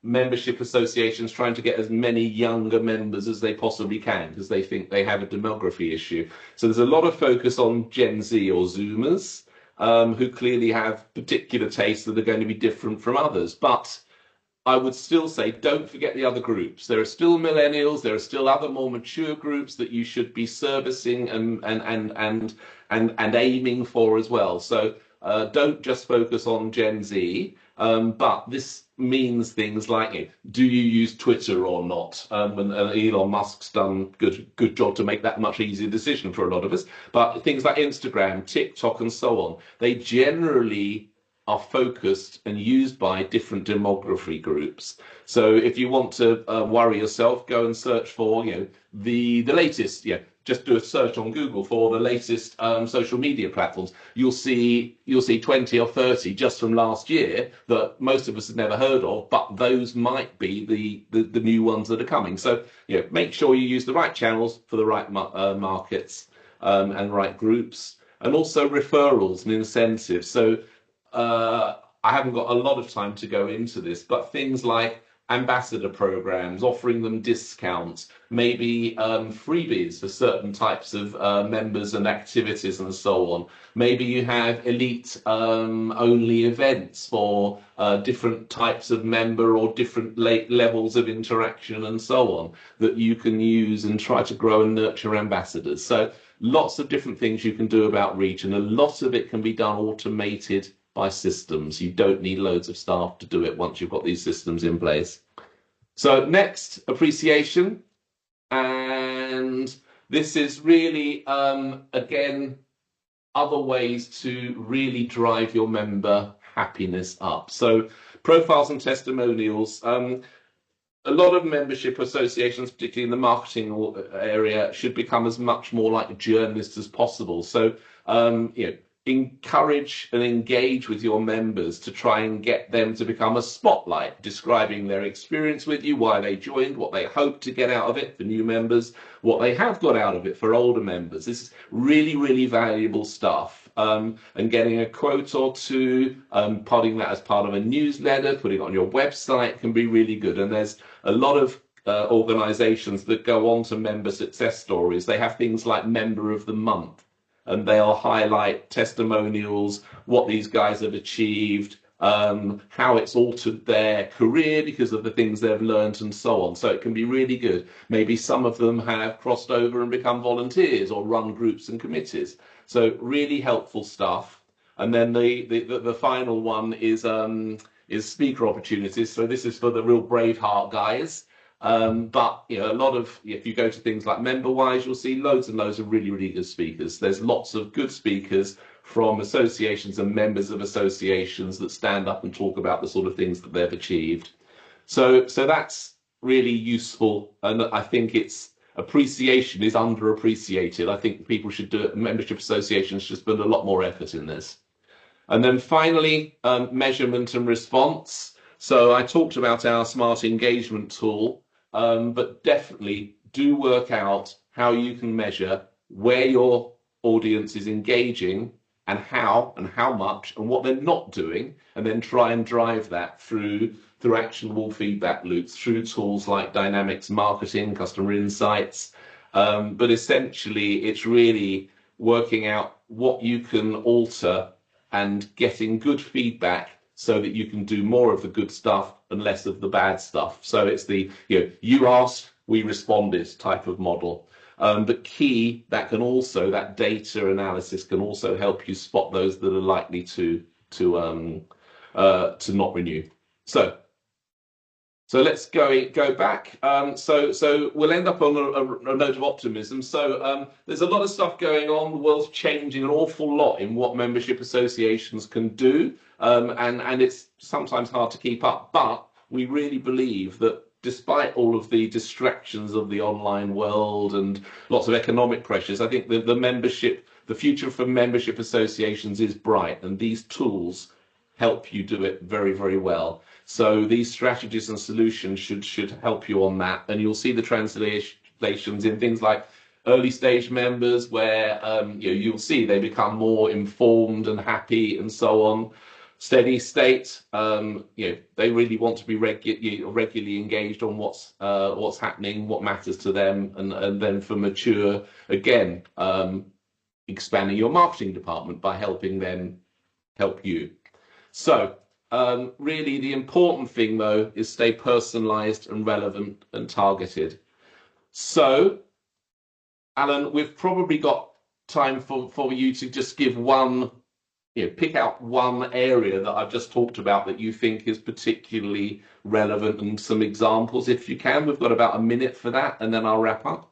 membership associations trying to get as many younger members as they possibly can because they think they have a demography issue. So there's a lot of focus on Gen Z or Zoomers, who clearly have particular tastes that are going to be different from others. But I would still say don't forget the other groups. There are still millennials, there are still other more mature groups that you should be servicing and aiming for as well. So don't just focus on Gen Z, but this means things like, do you use Twitter or not? And Elon Musk's done good job to make that much easier decision for a lot of us. But things like Instagram, TikTok, and so on, they generally are focused and used by different demography groups. So if you want to worry yourself, go and search for the latest. Just do a search on Google for the latest social media platforms. You'll see 20 or 30 just from last year that most of us have never heard of, but those might be the new ones that are coming. So make sure you use the right channels for the right markets and right groups, and also referrals and incentives. So I haven't got a lot of time to go into this, but things like ambassador programs, offering them discounts, maybe freebies for certain types of members and activities and so on. Maybe you have elite only events for different types of member or different levels of interaction and so on that you can use and try to grow and nurture ambassadors. So lots of different things you can do about reach, and a lot of it can be done automated by systems. You don't need loads of staff to do it once you've got these systems in place. So next, appreciation. And this is really, again, other ways to really drive your member happiness up. So profiles and testimonials. A lot of membership associations, particularly in the marketing area, should become as much more like journalists as possible. So, encourage and engage with your members to try and get them to become a spotlight, describing their experience with you, why they joined, what they hope to get out of it for new members, what they have got out of it for older members. This is really, really valuable stuff. And getting a quote or two, putting that as part of a newsletter, putting it on your website can be really good. And there's a lot of organizations that go on to member success stories. They have things like Member of the Month, and they'll highlight testimonials, what these guys have achieved, how it's altered their career because of the things they've learned and so on. So it can be really good. Maybe some of them have crossed over and become volunteers or run groups and committees. So really helpful stuff. And then the final one is speaker opportunities. So this is for the real Braveheart guys. But a lot of, if you go to things like MemberWise, you'll see loads and loads of really, really good speakers. There's lots of good speakers from associations and members of associations that stand up and talk about the sort of things that they've achieved. So that's really useful, and I think appreciation is underappreciated. I think people should do it. Membership associations should spend a lot more effort in this. And then finally, measurement and response. So I talked about our smart engagement tool. But definitely do work out how you can measure where your audience is engaging and how much and what they're not doing, and then try and drive that through actionable feedback loops, through tools like dynamics marketing, customer insights. But essentially, it's really working out what you can alter and getting good feedback so that you can do more of the good stuff and less of the bad stuff. So it's the you asked, we responded type of model. But key, that data analysis can also help you spot those that are likely to not renew. So let's go back. So we'll end up on a note of optimism. So there's a lot of stuff going on. The world's changing an awful lot in what membership associations can do, and it's sometimes hard to keep up. But we really believe that despite all of the distractions of the online world and lots of economic pressures, I think the future for membership associations is bright, and these tools help you do it very, very well. So these strategies and solutions should help you on that. And you'll see the translations in things like early stage members, where you'll see they become more informed and happy and so on, steady state. They really want to be regularly engaged on what's happening, what matters to them, and then for mature, again, expanding your marketing department by helping them help you. So really the important thing though is stay personalized and relevant and targeted. So Alan, we've probably got time for you to just give one, pick out one area that I've just talked about that you think is particularly relevant, and some examples if you can. We've got about a minute for that, and then I'll wrap up.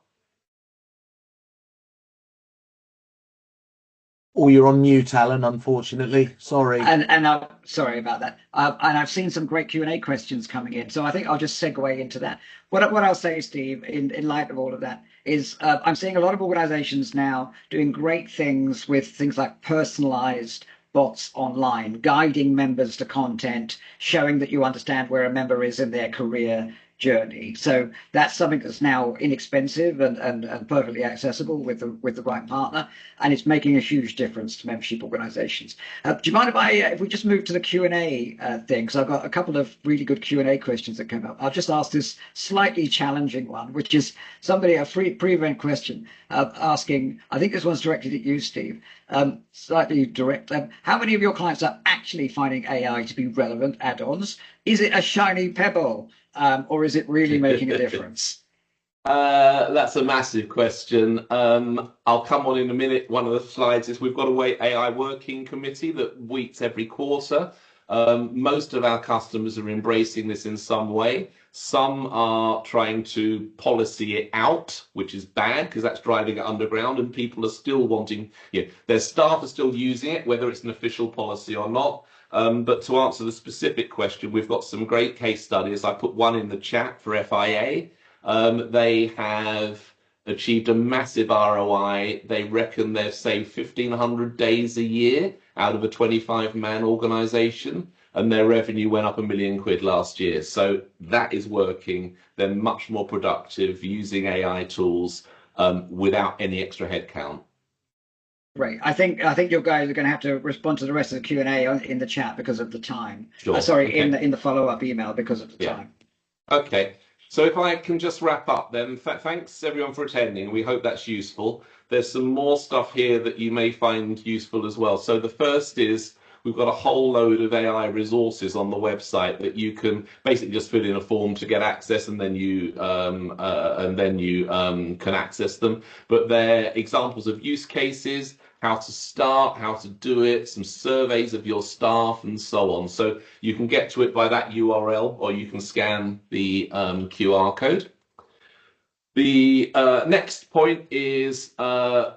Oh, you're on mute, Alan, unfortunately. Sorry. And I'm sorry about that. And I've seen some great Q&A questions coming in, so I think I'll just segue into that. What I'll say, Steve, in light of all of that, is I'm seeing a lot of organizations now doing great things with things like personalized bots online, guiding members to content, showing that you understand where a member is in their career journey. So that's something that's now inexpensive and perfectly accessible with the right partner, and it's making a huge difference to membership organizations. Do you mind if we just move to the Q&A thing? Because I've got a couple of really good Q&A questions that came up. I'll just ask this slightly challenging one, which is a pre-event question asking, I think this one's directed at you, Steve, slightly direct. How many of your clients are actually finding AI to be relevant add-ons? Is it a shiny pebble? Or is it really making a difference? That's a massive question. I'll come on in a minute. One of the slides is we've got a AI working committee that meets every quarter. Most of our customers are embracing this in some way. Some are trying to policy it out, which is bad because that's driving it underground, and people are still wanting, their staff are still using it, whether it's an official policy or not. But to answer the specific question, we've got some great case studies. I put one in the chat for FIA. They have achieved a massive ROI. They reckon they've saved 1,500 days a year out of a 25-man organization, and their revenue went up £1 million last year. So that is working. They're much more productive using AI tools without any extra headcount. Great. I think you guys are going to have to respond to the rest of the Q&A in the chat because of the time. Sure. Sorry, okay. in the follow-up email because of the time. Okay. So if I can just wrap up then, thanks everyone for attending. We hope that's useful. There's some more stuff here that you may find useful as well. So the first is we've got a whole load of AI resources on the website that you can basically just fill in a form to get access, and then you can access them. But they're examples of use cases, how to start, how to do it, some surveys of your staff, and so on. So you can get to it by that URL, or you can scan the QR code. The next point is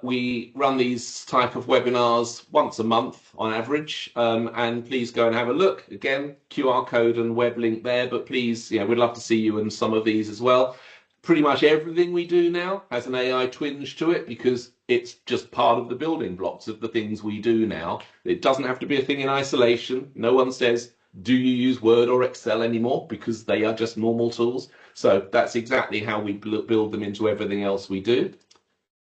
we run these type of webinars once a month on average, and please go and have a look. Again, QR code and web link there, but please, we'd love to see you in some of these as well. Pretty much everything we do now has an AI twinge to it because it's just part of the building blocks of the things we do now. It doesn't have to be a thing in isolation. No one says, do you use Word or Excel anymore? Because they are just normal tools. So that's exactly how we build them into everything else we do.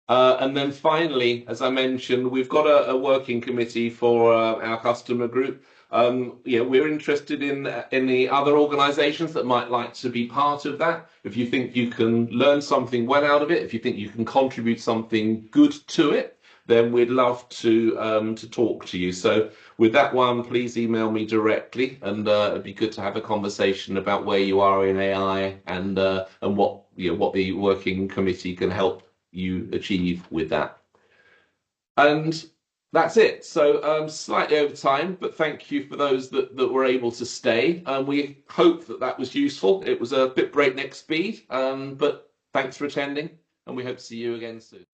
And then finally, as I mentioned, we've got a working committee for our customer group. We're interested in the other organizations that might like to be part of that. If you think you can learn something well out of it, if you think you can contribute something good to it, then we'd love to talk to you. So with that one, please email me directly, and it'd be good to have a conversation about where you are in AI and what the working committee can help you achieve with that. And that's it. So slightly over time, but thank you for those that were able to stay. We hope that was useful. It was a bit breakneck speed, but thanks for attending, and we hope to see you again soon.